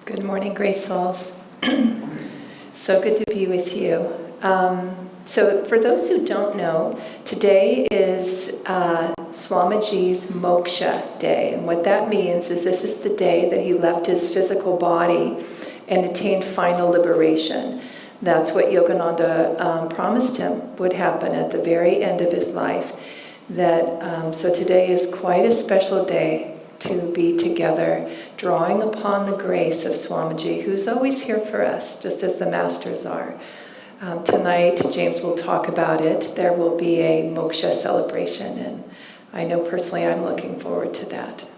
Good morning, Great Souls. So good to be with you. So for those who don't know, today is Swamiji's Moksha Day. And what that means is this is the day that he left his physical body and attained final liberation. That's what Yogananda promised him would happen at the very end of his life. So today is quite a special day to be together, drawing upon the grace of Swamiji, who's always here for us, just as the masters are. Tonight, James will talk about it. There will be a moksha celebration, and I know personally I'm looking forward to that.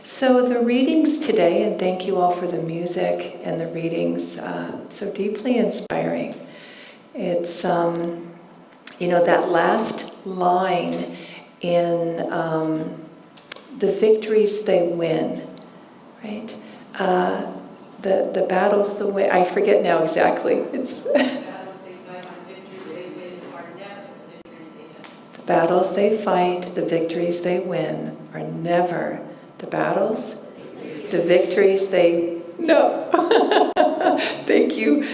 So the readings today, and thank you all for the music and the readings, so deeply inspiring. It's, that last line in the victories they win, right? The battles, the way, I forget now exactly. It's the battles they fight, the victories they win are never the battles, the victories they, no. Thank you.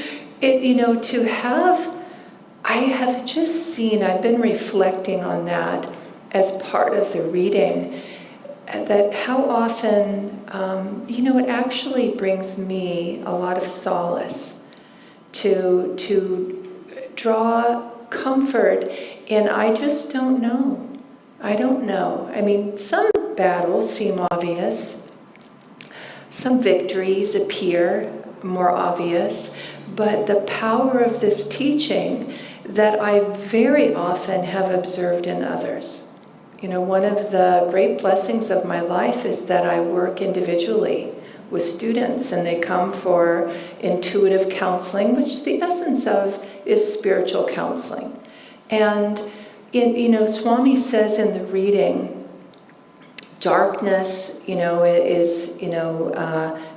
I have just seen, I've been reflecting on that as part of the reading, that how often, it actually brings me a lot of solace to draw comfort in I just don't know. I don't know. I mean, some battles seem obvious. Some victories appear more obvious. But the power of this teaching that I very often have observed in others. One of the great blessings of my life is that I work individually with students, and they come for intuitive counseling, which the essence of is spiritual counseling. And, Swami says in the reading, darkness, is,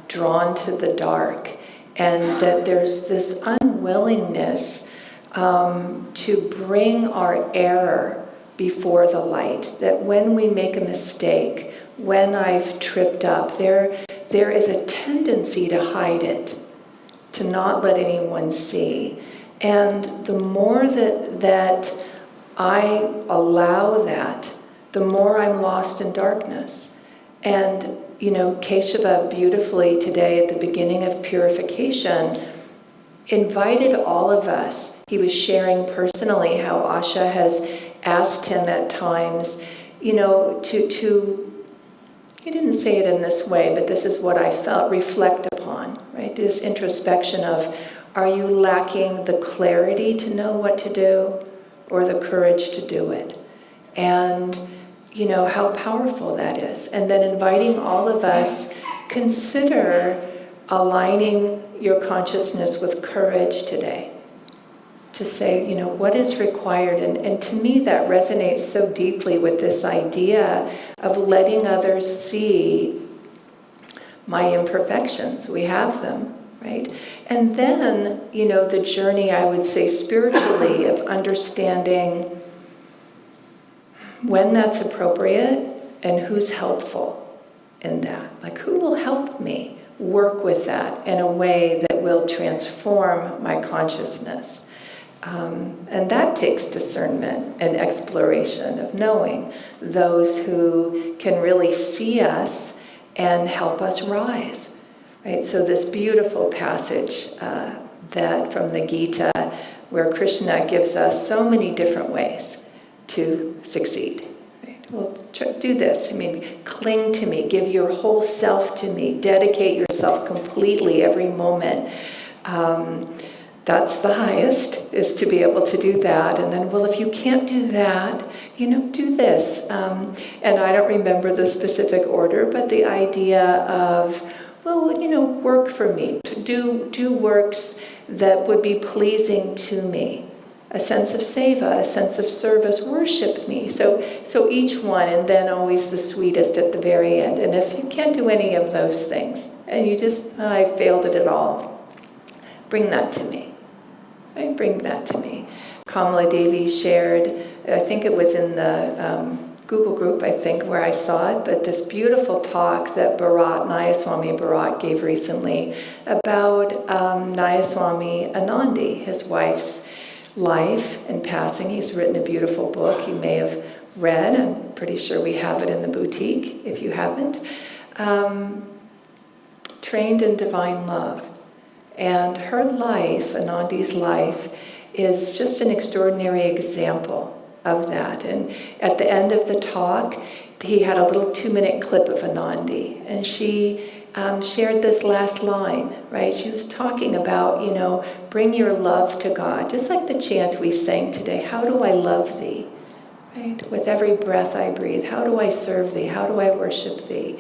drawn to the dark, and that there's this unwillingness to bring our error before the light, that when we make a mistake, when I've tripped up, there is a tendency to hide it, to not let anyone see. And the more that I allow that, the more I'm lost in darkness. And, Keshava beautifully today at the beginning of purification invited all of us. He was sharing personally how Asha has asked him at times, he didn't say it in this way, but this is what I felt, reflect upon, right? This introspection of, are you lacking the clarity to know what to do or the courage to do it? And, how powerful that is. And then inviting all of us, consider aligning your consciousness with courage today. To say, what is required. And to me, that resonates so deeply with this idea of letting others see my imperfections. We have them, right? And then, the journey, I would say, spiritually, of understanding when that's appropriate and who's helpful in that. Like, who will help me work with that in a way that will transform my consciousness? And that takes discernment and exploration of knowing those who can really see us and help us rise, right? So this beautiful passage that from the Gita, where Krishna gives us so many different ways to succeed. Right? Well, do this. Cling to me, give your whole self to me, dedicate yourself completely every moment. That's the highest, is to be able to do that. And then, well, if you can't do that, do this. And I don't remember the specific order, but the idea of, work for me, to do works that would be pleasing to me. A sense of seva, a sense of service, worship me. So each one, and then always the sweetest at the very end. And if you can't do any of those things, and you just, I failed at it all, bring that to me. Right? Bring that to me. Kamala Devi shared, I think it was in the Google group, I think, where I saw it, but this beautiful talk that Nayaswami Bharat gave recently about Nayaswami Ananda, his wife's life and passing. He's written a beautiful book you may have read. I'm pretty sure we have it in the boutique, if you haven't. Trained in Divine Love. And her life, Anandi's life, is just an extraordinary example of that. And at the end of the talk, he had a little 2-minute clip of Anandi, and she shared this last line, right? She was talking about, bring your love to God, just like the chant we sang today. How do I love thee? Right? With every breath I breathe, how do I serve thee? How do I worship thee?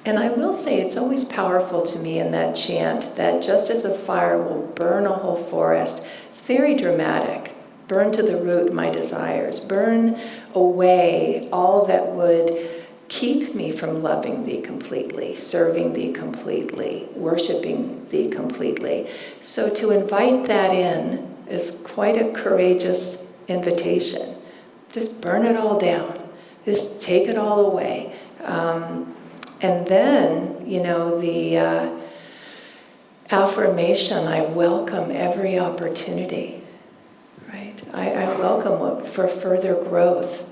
And I will say it's always powerful to me in that chant that just as a fire will burn a whole forest, it's very dramatic. Burn to the root my desires. Burn away all that would keep me from loving thee completely, serving thee completely, worshiping thee completely. So to invite that in is quite a courageous invitation. Just burn it all down. Just take it all away. And then, the affirmation, I welcome every opportunity, right? I welcome for further growth.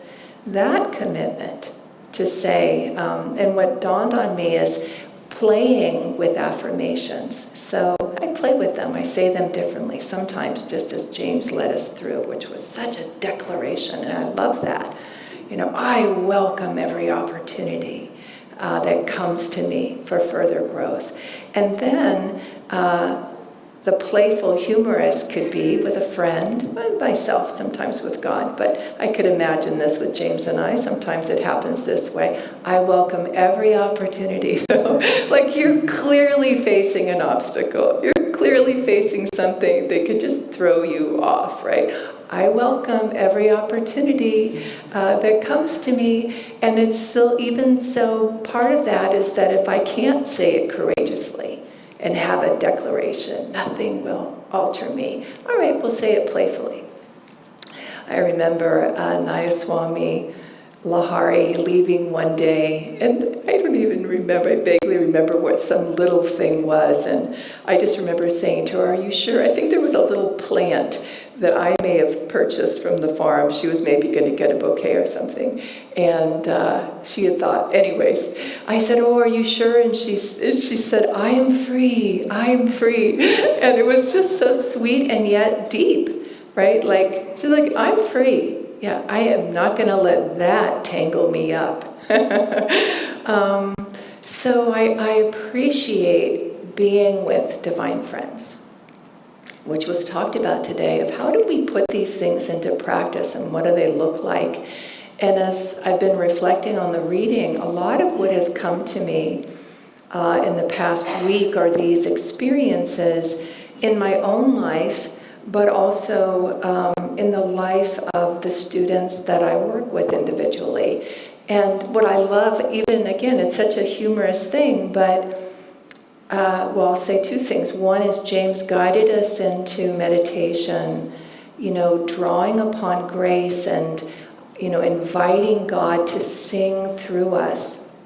That commitment to say, and what dawned on me is playing with affirmations. So I play with them. I say them differently, sometimes just as James led us through, which was such a declaration, and I love that. I welcome every opportunity that comes to me for further growth. And then the playful humorous could be with a friend, and myself, sometimes with God, but I could imagine this with James and I. Sometimes it happens this way. I welcome every opportunity. Like you're clearly facing an obstacle. You're clearly facing something that could just throw you off, right? I welcome every opportunity that comes to me, and it's still, even so, part of that is that if I can't say it courageously and have a declaration, nothing will alter me. All right, we'll say it playfully. I remember Nayaswami Lahari leaving one day, and I don't even remember, I vaguely remember what some little thing was, and I just remember saying to her, are you sure? I think there was a little plant that I may have purchased from the farm. She was maybe going to get a bouquet or something. And she had thought, anyways, I said, oh, are you sure? And she said, I am free, I am free. And it was just so sweet and yet deep, right? Like, she's like, I'm free. Yeah, I am not going to let that tangle me up. So I appreciate being with divine friends, which was talked about today, of how do we put these things into practice and what do they look like? And as I've been reflecting on the reading, a lot of what has come to me in the past week are these experiences in my own life, but also in the life of the students that I work with individually. And what I love, even again, it's such a humorous thing, but I'll say two things. One is James guided us into meditation, drawing upon grace and, inviting God to sing through us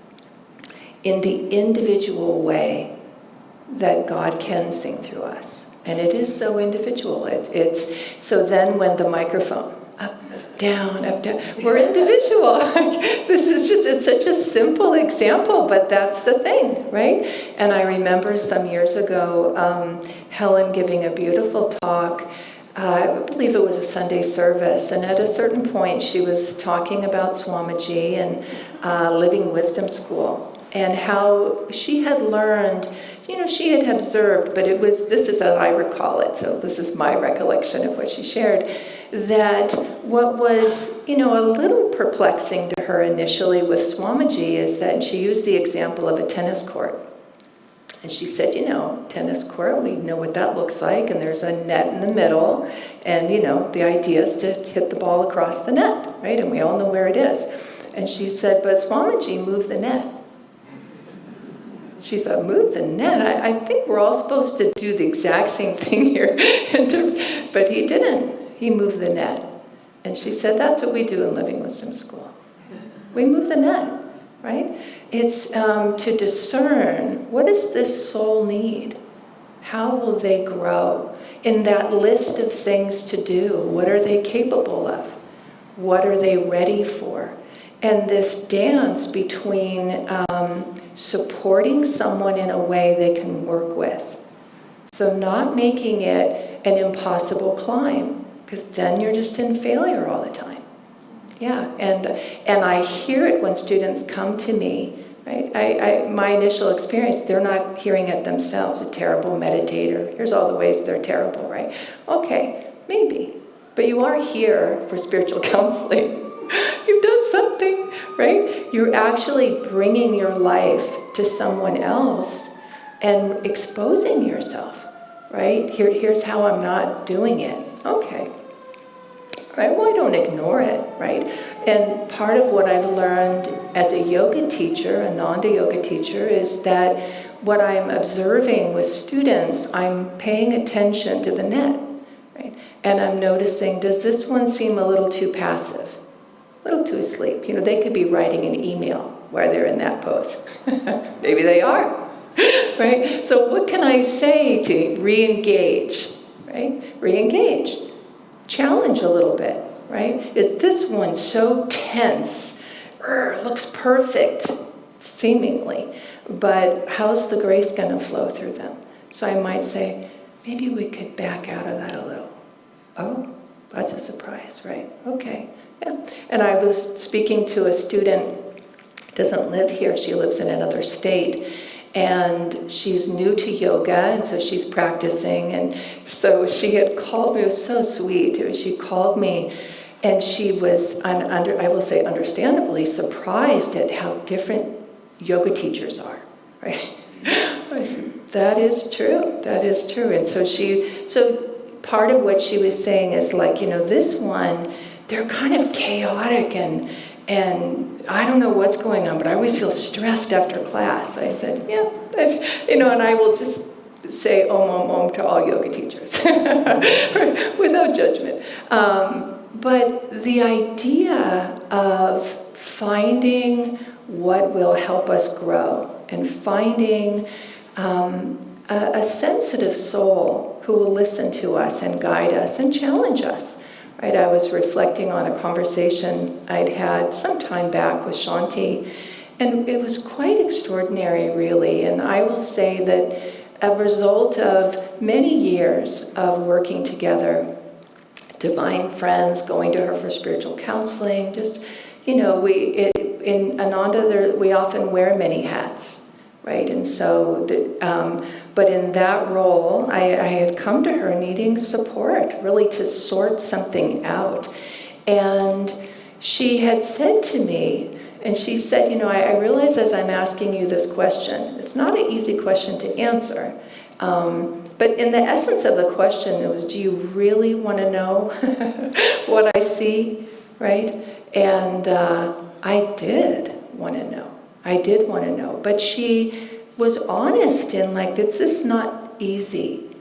in the individual way that God can sing through us. And it is so individual. It's so then when the microphone, up, down, we're individual. It's such a simple example, but that's the thing, right? And I remember some years ago, Helen giving a beautiful talk. I believe it was a Sunday service, and at a certain point she was talking about Swamiji and Living Wisdom School, and how she had learned, she had observed, but this is as I recall it, so this is my recollection of what she shared, that what was, a little perplexing to her initially with Swamiji is that she used the example of a tennis court. And she said, tennis court, we know what that looks like, and there's a net in the middle, and, the idea is to hit the ball across the net, right? And we all know where it is. And she said, but Swamiji moved the net. She said, move the net? I think we're all supposed to do the exact same thing here. But he didn't. He moved the net. And she said, that's what we do in Living Wisdom School. We move the net, right? It's to discern, what does this soul need? How will they grow? In that list of things to do, what are they capable of? What are they ready for? And this dance between supporting someone in a way they can work with. So not making it an impossible climb, because then you're just in failure all the time. Yeah, and I hear it when students come to me, right? My initial experience, they're not hearing it themselves, a terrible meditator. Here's all the ways they're terrible, right? Okay, maybe. But you are here for spiritual counseling. You've done something, right? You're actually bringing your life to someone else and exposing yourself, right? Here's how I'm not doing it. Okay. Right? Well, I don't ignore it, right? And part of what I've learned as a yoga teacher, Ananda yoga teacher, is that what I'm observing with students, I'm paying attention to the net, right? And I'm noticing, does this one seem a little too passive? A little too asleep? You know, they could be writing an email while they're in that pose. Maybe they are, right? So what can I say to re-engage, right? Re-engage. Challenge a little bit, right? Is this one so tense? Looks perfect, seemingly, but how's the grace going to flow through them? So I might say, maybe we could back out of that a little. Oh, that's a surprise, right? Okay, yeah. And I was speaking to a student, doesn't live here, she lives in another state, and she's new to yoga, and so she's practicing, and so she had called me. It was so sweet. She called me, and she was, I will say understandably, surprised at how different yoga teachers are, right? I said, that is true, that is true. And so part of what she was saying is like, you know, this one, they're kind of chaotic and I don't know what's going on, but I always feel stressed after class. I said, yeah, you know, and I will just say om, om, om to all yoga teachers without judgment. But the idea of finding what will help us grow and finding a sensitive soul who will listen to us and guide us and challenge us. Right, I was reflecting on a conversation I'd had some time back with Shanti, and it was quite extraordinary, really. And I will say that a result of many years of working together, divine friends, going to her for spiritual counseling, just, you know, in Ananda, we often wear many hats, right? And so, but in that role, I had come to her needing support, really to sort something out. And she had said to me, and she said, you know, I realize as I'm asking you this question, it's not an easy question to answer. But in the essence of the question, it was, do you really want to know what I see, right? And I did want to know. I did want to know. But she was honest in like, this is not easy,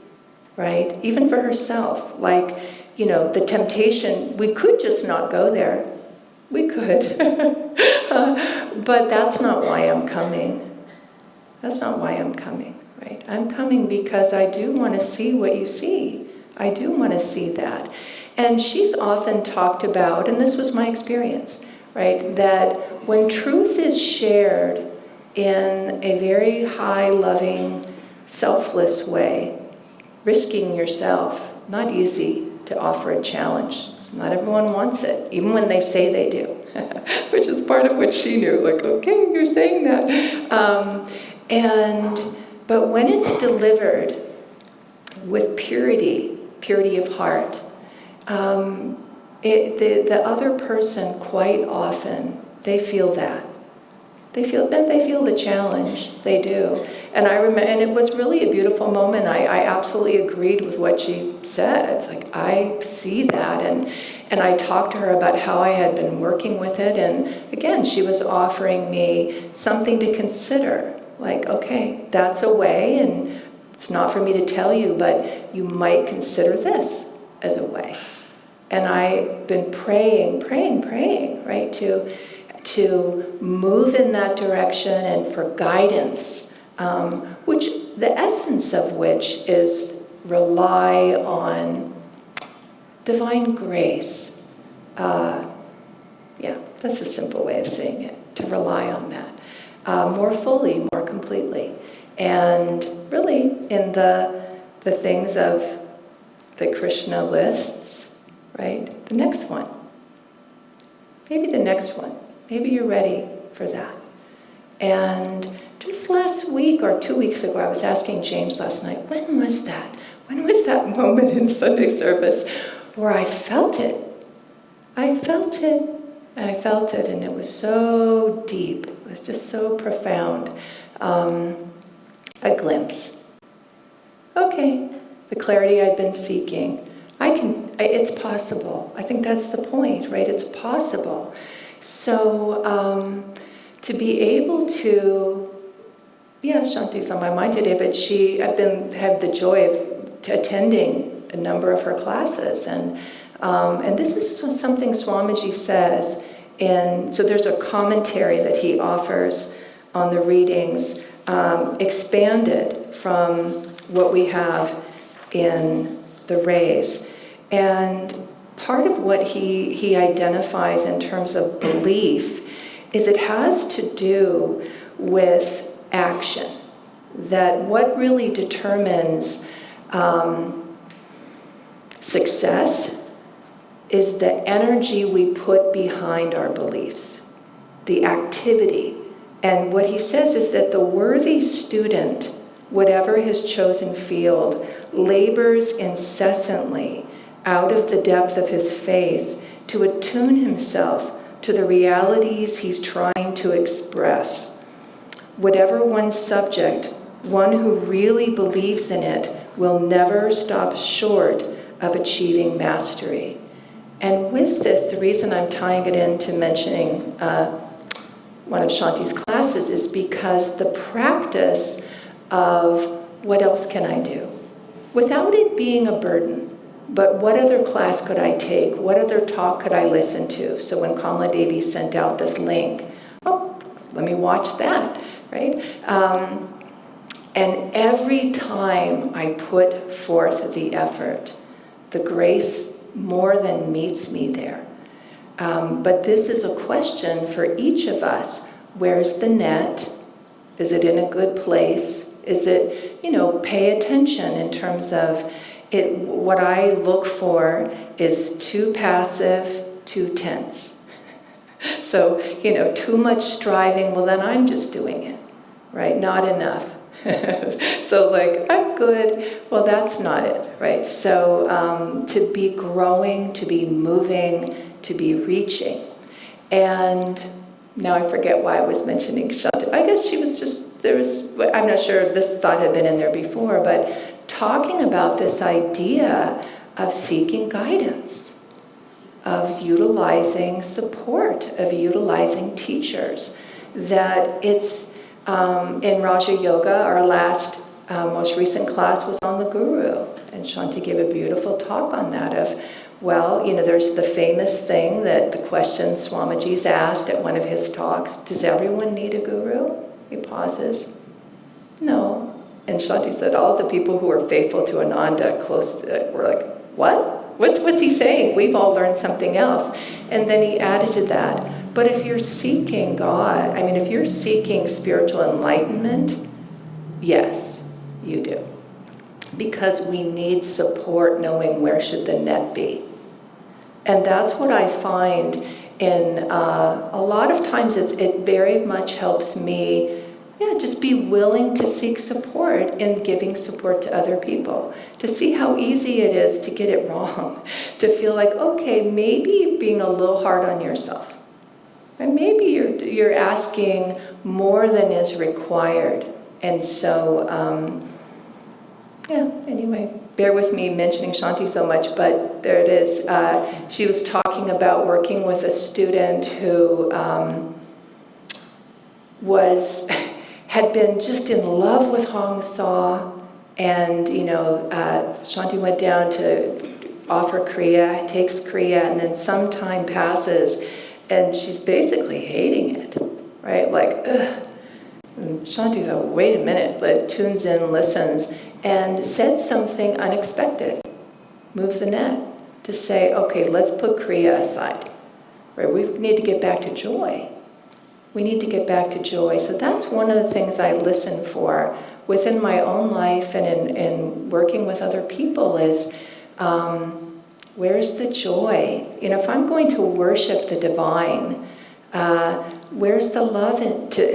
right? Even for herself. Like, you know, the temptation, we could just not go there. We could. But that's not why I'm coming. That's not why I'm coming, right? I'm coming because I do want to see what you see. I do want to see that. And she's often talked about, and this was my experience, right, that when truth is shared in a very high, loving, selfless way, risking yourself, not easy to offer a challenge. Not everyone wants it, even when they say they do, which is part of what she knew, like, okay, you're saying that. But when it's delivered with purity of heart, the other person quite often, they feel that. They feel the challenge. They do. And I remember, and it was really a beautiful moment. I absolutely agreed with what she said. It's like, I see that. And I talked to her about how I had been working with it. And again, she was offering me something to consider. Like, okay, that's a way, and it's not for me to tell you, but you might consider this as a way. And I've been praying, right, to move in that direction and for guidance, which the essence of which is rely on divine grace. Yeah, that's a simple way of saying it, to rely on that more fully, more completely. And really in the things of the Krishna lists, right? The next one. Maybe the next one. Maybe you're ready for that. And just last week or 2 weeks ago, I was asking James last night, when was that? When was that moment in Sunday service where I felt it? I felt it, and it was so deep. It was just so profound. A glimpse. Okay, the clarity I've been seeking. It's possible. I think that's the point, right? It's possible. So to be able to, Shanti's on my mind today, but I've had the joy of attending a number of her classes, and this is something Swamiji says so there's a commentary that he offers on the readings, expanded from what we have in the rays. And part of what he identifies in terms of belief is it has to do with action. That what really determines success is the energy we put behind our beliefs, the activity. And what he says is that the worthy student, whatever his chosen field, labors incessantly out of the depth of his faith to attune himself to the realities he's trying to express. Whatever one's subject, one who really believes in it will never stop short of achieving mastery. And with this, the reason I'm tying it into mentioning one of Shanti's classes is because the practice of what else can I do? Without it being a burden, but what other class could I take? What other talk could I listen to? So when Kamala Devi sent out this link, let me watch that, right? And every time I put forth the effort, the grace more than meets me there. But this is a question for each of us. Where's the net? Is it in a good place? Is it, pay attention in terms of it. What I look for is too passive, too tense. So, too much striving, well then I'm just doing it, right? Not enough. So I'm good, well that's not it, right? So to be growing, to be moving, to be reaching. And now I forget why I was mentioning Shanti. I guess she was I'm not sure if this thought had been in there before, but talking about this idea of seeking guidance, of utilizing support, of utilizing teachers, that it's in Raja Yoga, our last, most recent class was on the Guru, and Shanti gave a beautiful talk on that of, there's the famous thing that the question Swamiji's asked at one of his talks, does everyone need a Guru? He pauses. No. And Shanti said, all the people who were faithful to Ananda were like, what? What's he saying? We've all learned something else. And then he added to that, but if you're seeking God, if you're seeking spiritual enlightenment, yes, you do. Because we need support knowing where should the net be. And that's what I find in a lot of times it very much helps me just be willing to seek support in giving support to other people, to see how easy it is to get it wrong, to feel like, okay, maybe you're being a little hard on yourself. And maybe you're asking more than is required. And so, anyway, bear with me mentioning Shanti so much, but there it is. She was talking about working with a student who had been just in love with Hong Sa, and Shanti went down to offer Kriya, takes Kriya, and then some time passes, and she's basically hating it, right? Like, ugh. And Shanti thought, wait a minute, but tunes in, listens, and said something unexpected. Move the net to say, okay, let's put Kriya aside. Right? We need to get back to joy. We need to get back to joy. So that's one of the things I listen for within my own life and in working with other people is, where's the joy? If I'm going to worship the divine, where's the love?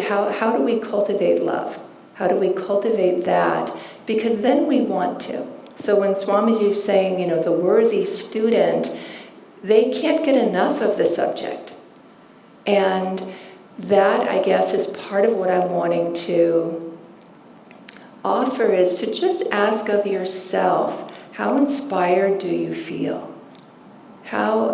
How do we cultivate love? How do we cultivate that? Because then we want to. So when Swamiji is saying, the worthy student, they can't get enough of the subject. And that, I guess, is part of what I'm wanting to offer, is to just ask of yourself, how inspired do you feel? How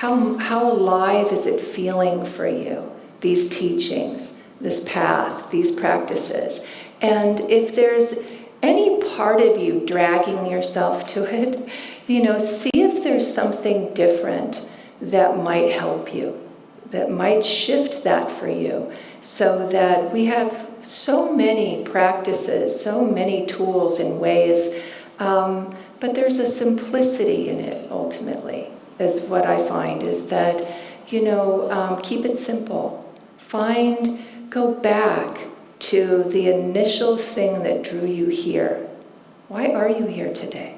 alive is it feeling for you, these teachings, this path, these practices? And if there's any part of you dragging yourself to it, see if there's something different that might help you, that might shift that for you, so that we have so many practices, so many tools and ways, but there's a simplicity in it, ultimately, is what I find, is that, keep it simple. Go back to the initial thing that drew you here. Why are you here today?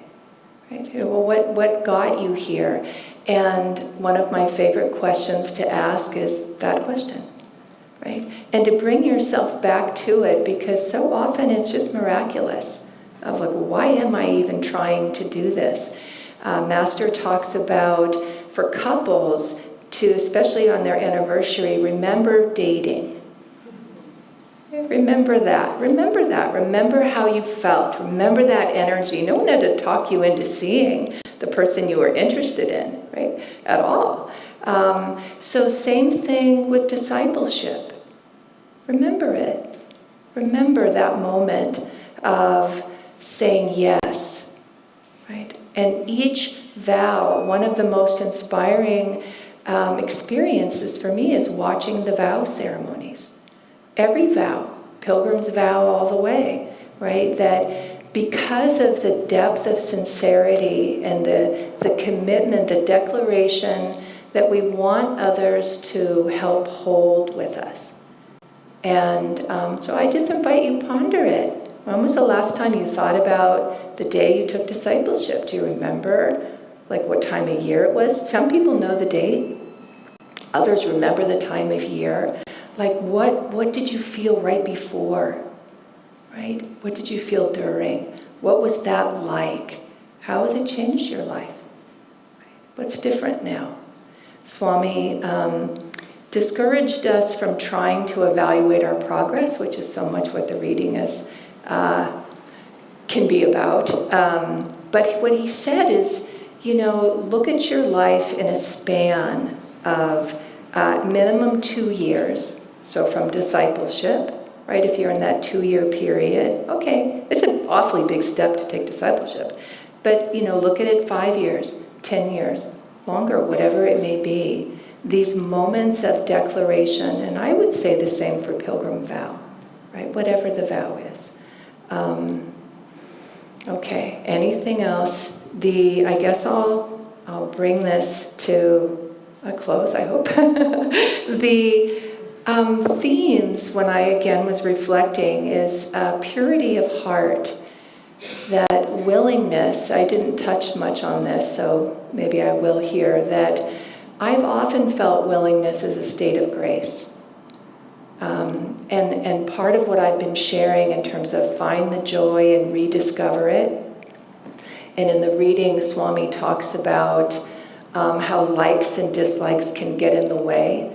Right? What got you here? And one of my favorite questions to ask is that question, right? And to bring yourself back to it, because so often it's just miraculous. Of like, why am I even trying to do this? Master talks about, for couples, to, especially on their anniversary, remember dating. Remember that. Remember how you felt. Remember that energy. No one had to talk you into seeing the person you were interested in, right? At all. So same thing with discipleship. Remember it. Remember that moment of saying yes, right? And each vow, one of the most inspiring experiences for me is watching the vow ceremonies. Every vow, pilgrim's vow all the way, right? That because of the depth of sincerity and the commitment, the declaration that we want others to help hold with us. And so I just invite you, ponder it. When was the last time you thought about the day you took discipleship? Do you remember, what time of year it was? Some people know the date. Others remember the time of year. What did you feel right before, right? What did you feel during? What was that like? How has it changed your life? What's different now? Swami discouraged us from trying to evaluate our progress, which is so much what the reading is can be about. But what he said is, look at your life in a span of minimum 2 years. So from discipleship, right, if you're in that 2-year period, okay, it's an awfully big step to take discipleship. But, look at it 5 years, 10 years, longer, whatever it may be. These moments of declaration, and I would say the same for pilgrim vow, right, whatever the vow is. Okay, anything else? I guess I'll bring this to a close, I hope. The themes, when I again was reflecting, is purity of heart, that willingness. I didn't touch much on this, so maybe I will here, that I've often felt willingness as a state of grace. And part of what I've been sharing in terms of find the joy and rediscover it. And in the reading, Swami talks about how likes and dislikes can get in the way.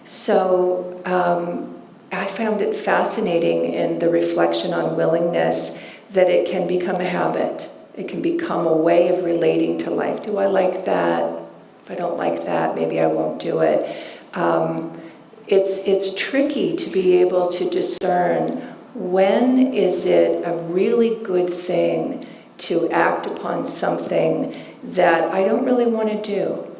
So I found it fascinating in the reflection on willingness that it can become a habit. It can become a way of relating to life. Do I like that? If I don't like that, maybe I won't do it. It's tricky to be able to discern when is it a really good thing to act upon something that I don't really want to do.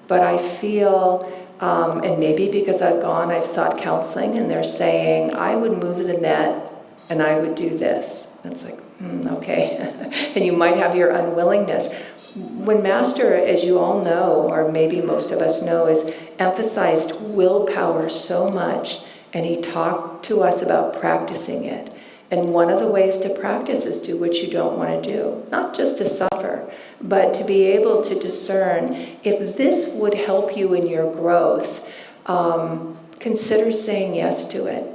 But I feel, and maybe because I've sought counseling, and they're saying, I would move the net and I would do this. And it's like, okay. And you might have your unwillingness. When Master, as you all know, or maybe most of us know, is emphasized willpower so much, and he talked to us about practicing it. And one of the ways to practice is do what you don't want to do. Not just to suffer, but to be able to discern if this would help you in your growth, consider saying yes to it.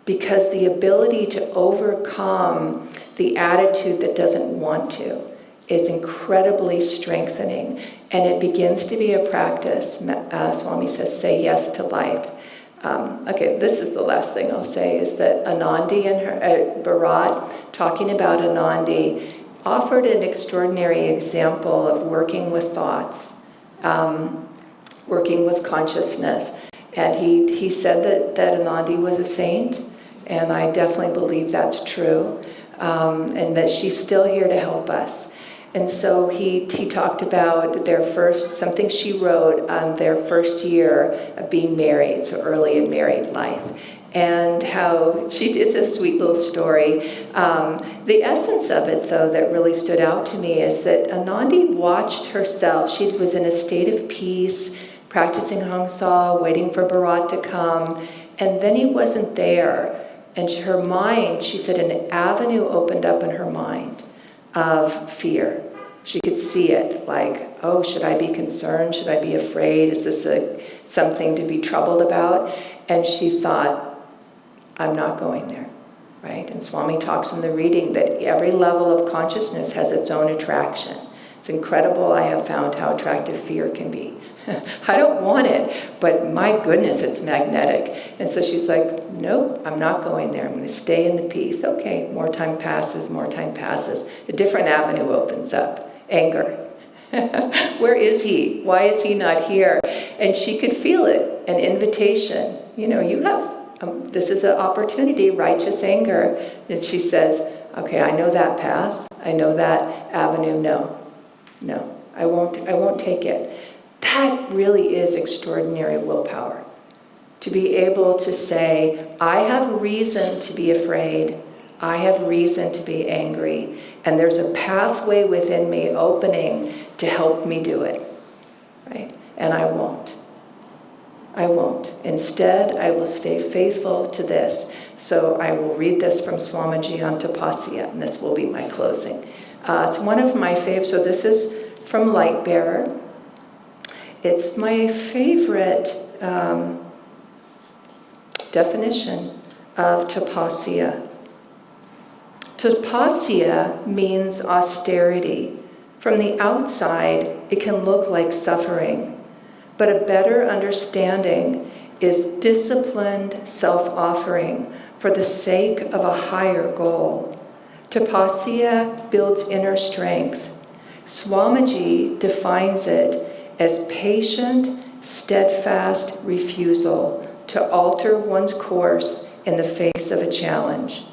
Because the ability to overcome the attitude that doesn't want to is incredibly strengthening. And it begins to be a practice. Swami says, say yes to life. Okay, this is the last thing I'll say, is that Anandi and her, Bharat, talking about Anandi, offered an extraordinary example of working with thoughts, working with consciousness. And he said that Anandi was a saint, and I definitely believe that's true, and that she's still here to help us. And so he talked about something she wrote on their first year of being married, so early in married life, and how it's a sweet little story. The essence of it, though, that really stood out to me is that Anandi watched herself. She was in a state of peace, practicing Hangsa, waiting for Bharat to come, and then he wasn't there. And her mind, she said, an avenue opened up in her mind of fear. She could see it, like, oh, should I be concerned? Should I be afraid? Is this something to be troubled about? And she thought, I'm not going there, right? And Swami talks in the reading that every level of consciousness has its own attraction. It's incredible, I have found, how attractive fear can be. I don't want it, but my goodness, it's magnetic. And so she's like, nope, I'm not going there. I'm going to stay in the peace. Okay, more time passes. A different avenue opens up. Anger. Where is he? Why is he not here? And she could feel it, an invitation. You have, this is an opportunity, righteous anger. And she says, okay, I know that path. I know that avenue. No, I won't take it. That really is extraordinary willpower. To be able to say, I have reason to be afraid. I have reason to be angry. And there's a pathway within me opening to help me do it. Right? And I won't. Instead, I will stay faithful to this. So I will read this from Swamiji on Tapasya, and this will be my closing. It's one of my favorites. So this is from Lightbearer. It's my favorite definition of Tapasya. Tapasya means austerity. From the outside, it can look like suffering, but a better understanding is disciplined self-offering for the sake of a higher goal. Tapasya builds inner strength. Swamiji defines it as patient, steadfast refusal to alter one's course in the face of a challenge.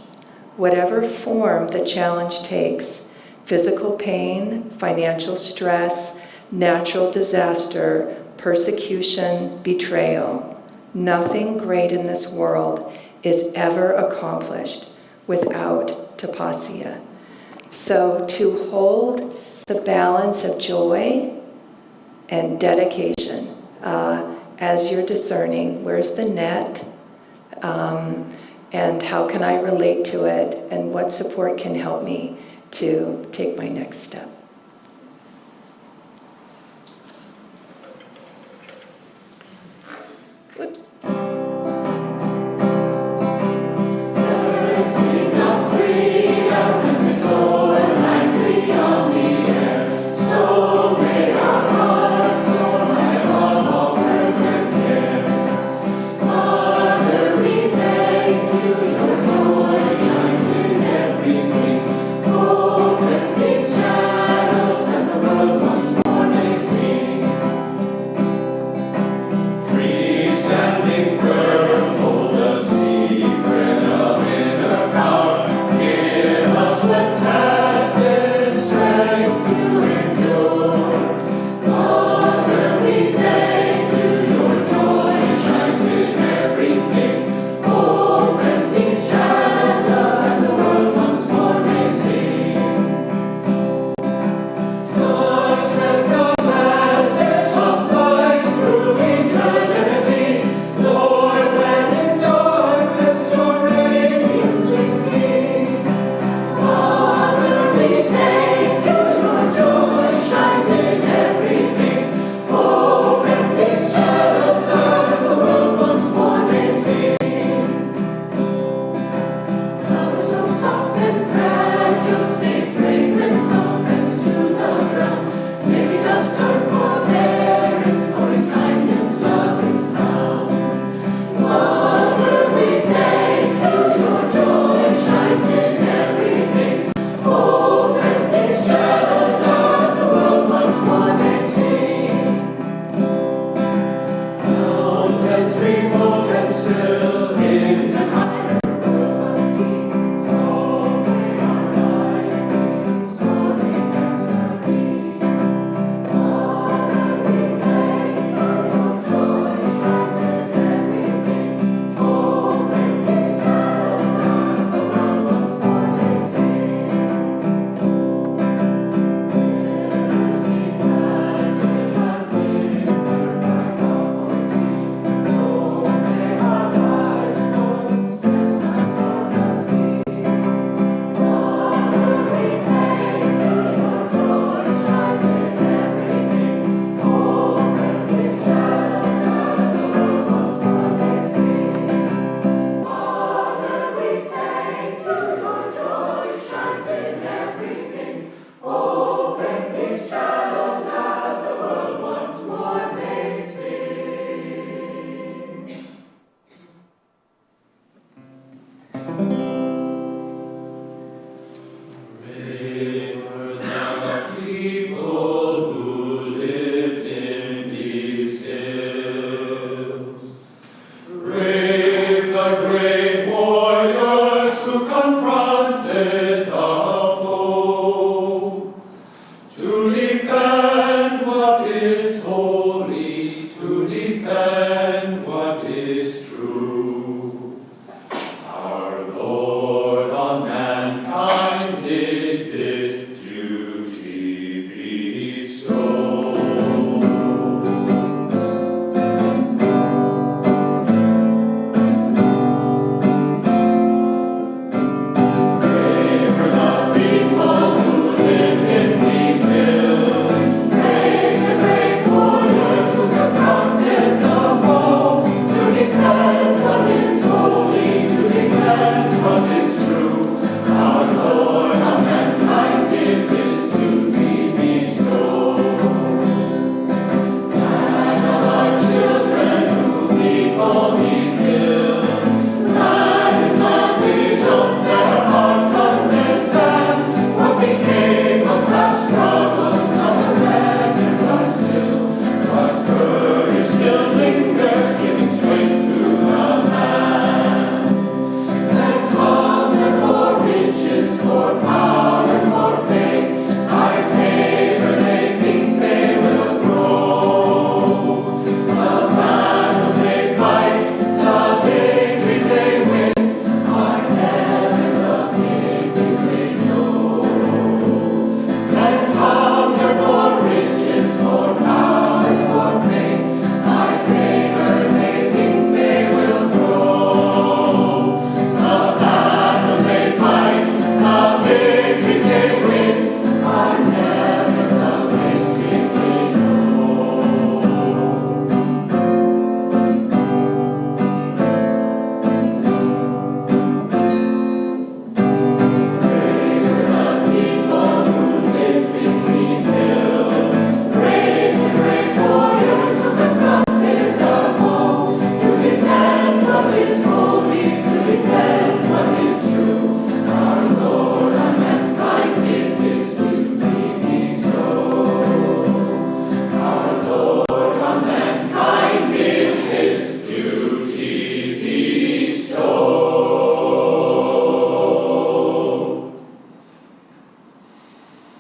Whatever form the challenge takes, physical pain, financial stress, natural disaster, persecution, betrayal, nothing great in this world is ever accomplished without tapasya. So to hold the balance of joy and dedication as you're discerning, where's the net, and how can I relate to it, and what support can help me to take my next step.